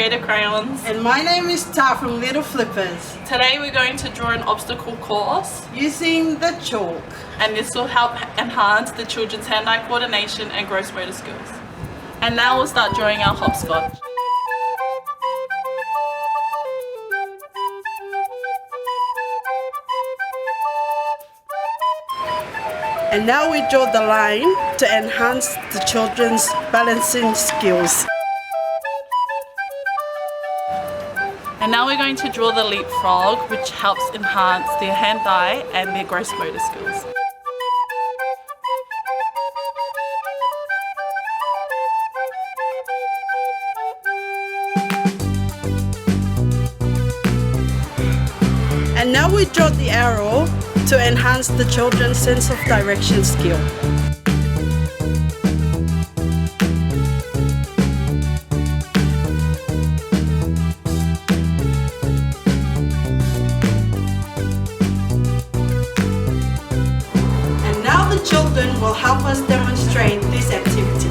Creative Crayons. And my name is Ta from Little Flippers. Today we're going to draw an obstacle course Using the chalk. and this will help enhance the children's hand-eye coordination and gross motor skills. And now we'll start drawing our hopscotch. And now we draw the line to enhance the children's balancing skills. And now we're going to draw the leapfrog, which helps enhance their hand-eye and their gross motor skills. And now we draw the arrow to enhance the children's sense of direction skill. And now the children will help us demonstrate this activity.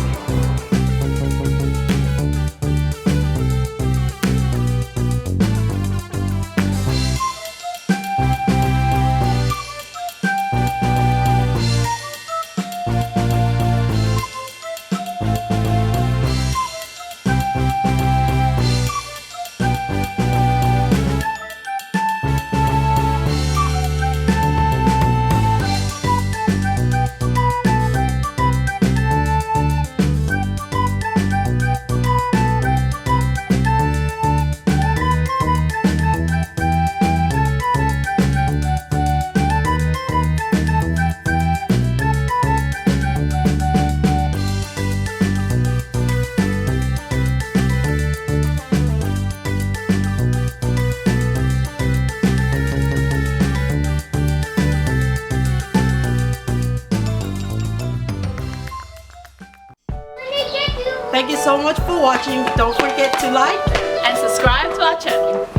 Thank you so much for watching. Don't forget to like And subscribe to our channel.